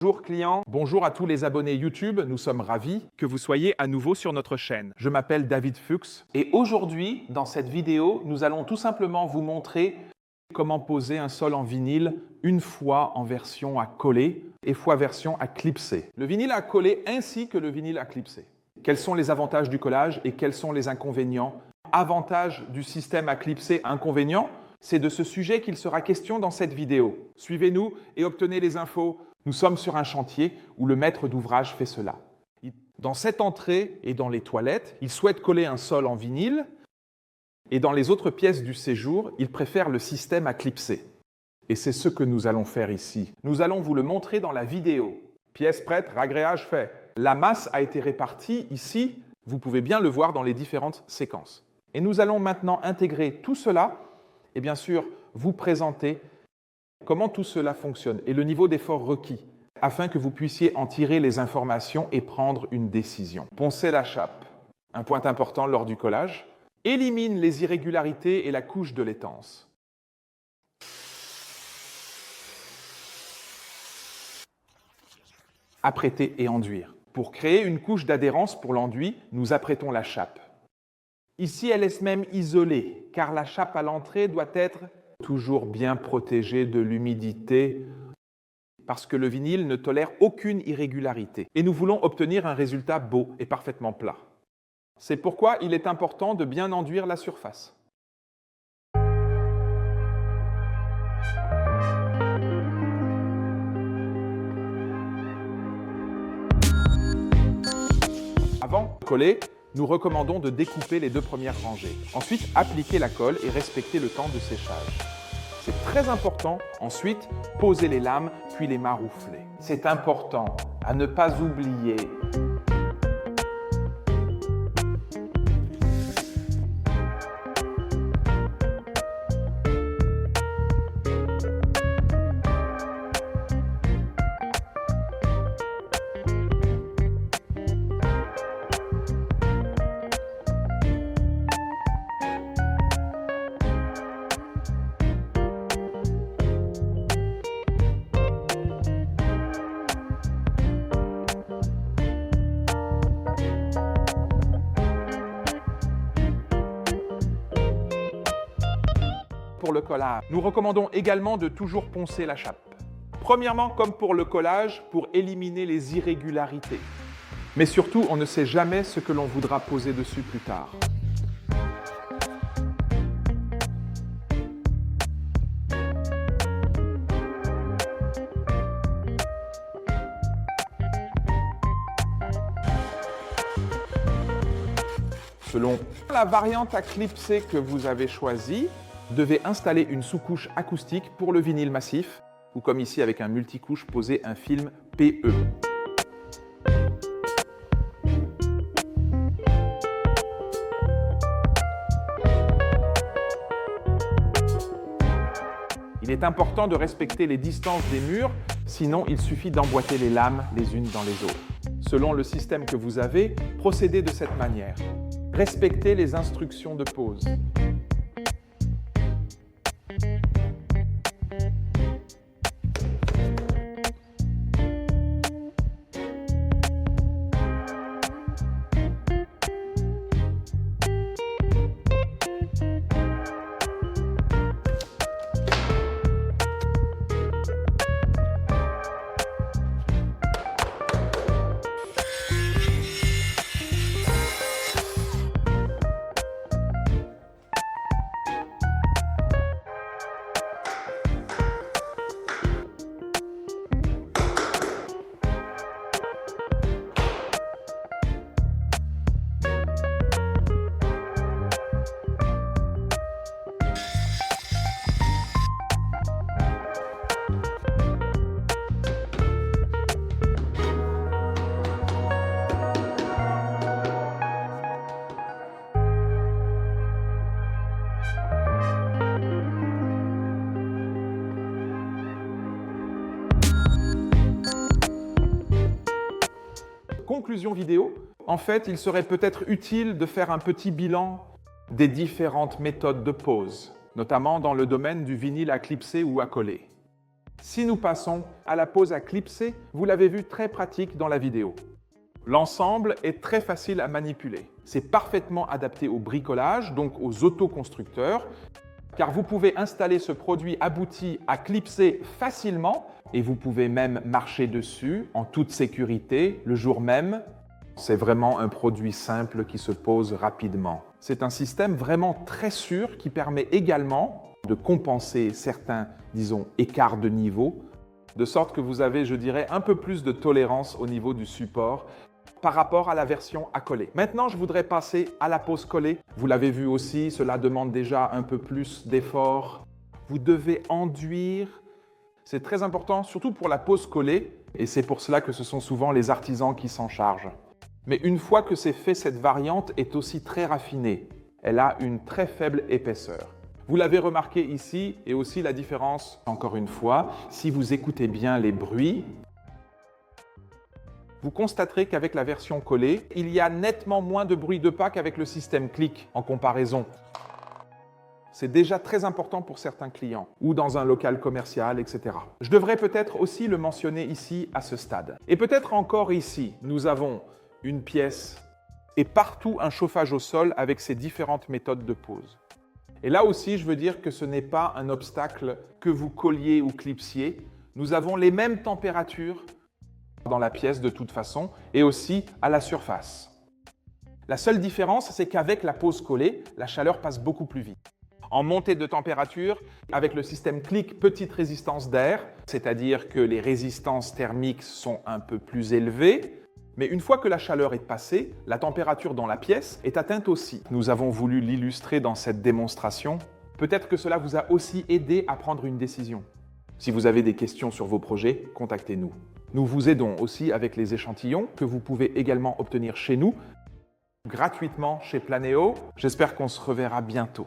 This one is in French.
Bonjour clients, bonjour à tous les abonnés YouTube, nous sommes ravis que vous soyez à nouveau sur notre chaîne. Je m'appelle David Fuchs et aujourd'hui, dans cette vidéo, nous allons tout simplement vous montrer comment poser un sol en vinyle, une fois en version à coller et fois version à clipser. Le vinyle à coller ainsi que le vinyle à clipser. Quels sont les avantages du collage et quels sont les inconvénients? Avantages du système à clipser, inconvénients, c'est de ce sujet qu'il sera question dans cette vidéo. Suivez-nous et obtenez les infos. Nous sommes sur un chantier où le maître d'ouvrage fait cela. Dans cette entrée et dans les toilettes, il souhaite coller un sol en vinyle et dans les autres pièces du séjour, il préfère le système à clipser. Et c'est ce que nous allons faire ici. Nous allons vous le montrer dans la vidéo. Pièce prête, ragréage fait. La masse a été répartie ici, vous pouvez bien le voir dans les différentes séquences. Et nous allons maintenant intégrer tout cela et bien sûr vous présenter comment tout cela fonctionne et le niveau d'effort requis afin que vous puissiez en tirer les informations et prendre une décision. Poncer la chape, un point important lors du collage. Élimine les irrégularités et la couche de l'étance. Apprêter et enduire. Pour créer une couche d'adhérence pour l'enduit, nous apprêtons la chape. Ici, elle est même isolée, car la chape à l'entrée doit être toujours bien protégée de l'humidité, parce que le vinyle ne tolère aucune irrégularité. Et nous voulons obtenir un résultat beau et parfaitement plat. C'est pourquoi il est important de bien enduire la surface. Avant de coller, nous recommandons de découper les deux premières rangées. Ensuite, appliquer la colle et respecter le temps de séchage. C'est très important. Ensuite, poser les lames, puis les maroufler. C'est important à ne pas oublier. Pour le collage, nous recommandons également de toujours poncer la chape. Premièrement, comme pour le collage, pour éliminer les irrégularités. Mais surtout, on ne sait jamais ce que l'on voudra poser dessus plus tard. Selon la variante à clipser que vous avez choisie, devez installer une sous-couche acoustique pour le vinyle massif, ou comme ici avec un multicouche, poser un film PE. Il est important de respecter les distances des murs, sinon il suffit d'emboîter les lames les unes dans les autres. Selon le système que vous avez, procédez de cette manière. Respectez les instructions de pose. Conclusion vidéo, en fait, il serait peut-être utile de faire un petit bilan des différentes méthodes de pose, notamment dans le domaine du vinyle à clipser ou à coller. Si nous passons à la pose à clipser, vous l'avez vu très pratique dans la vidéo. L'ensemble est très facile à manipuler. C'est parfaitement adapté au bricolage, donc aux autoconstructeurs, car vous pouvez installer ce produit abouti à clipser facilement et vous pouvez même marcher dessus en toute sécurité le jour même. C'est vraiment un produit simple qui se pose rapidement. C'est un système vraiment très sûr qui permet également de compenser certains, disons, écarts de niveau, de sorte que vous avez, je dirais, un peu plus de tolérance au niveau du support par rapport à la version à coller. Maintenant, je voudrais passer à la pose collée. Vous l'avez vu aussi, cela demande déjà un peu plus d'effort. Vous devez enduire. C'est très important, surtout pour la pose collée, et c'est pour cela que ce sont souvent les artisans qui s'en chargent. Mais une fois que c'est fait, cette variante est aussi très raffinée. Elle a une très faible épaisseur. Vous l'avez remarqué ici, et aussi la différence, encore une fois, si vous écoutez bien les bruits, vous constaterez qu'avec la version collée, il y a nettement moins de bruit de pas qu'avec le système clic en comparaison. C'est déjà très important pour certains clients, ou dans un local commercial, etc. Je devrais peut-être aussi le mentionner ici à ce stade. Et peut-être encore ici, nous avons une pièce et partout un chauffage au sol avec ces différentes méthodes de pose. Et là aussi, je veux dire que ce n'est pas un obstacle que vous colliez ou clipsiez. Nous avons les mêmes températures dans la pièce de toute façon et aussi à la surface. La seule différence, c'est qu'avec la pose collée, la chaleur passe beaucoup plus vite. En montée de température, avec le système clic petite résistance d'air, c'est-à-dire que les résistances thermiques sont un peu plus élevées, mais une fois que la chaleur est passée, la température dans la pièce est atteinte aussi. Nous avons voulu l'illustrer dans cette démonstration. Peut-être que cela vous a aussi aidé à prendre une décision. Si vous avez des questions sur vos projets, contactez-nous. Nous vous aidons aussi avec les échantillons que vous pouvez également obtenir chez nous, gratuitement chez Planeo. J'espère qu'on se reverra bientôt.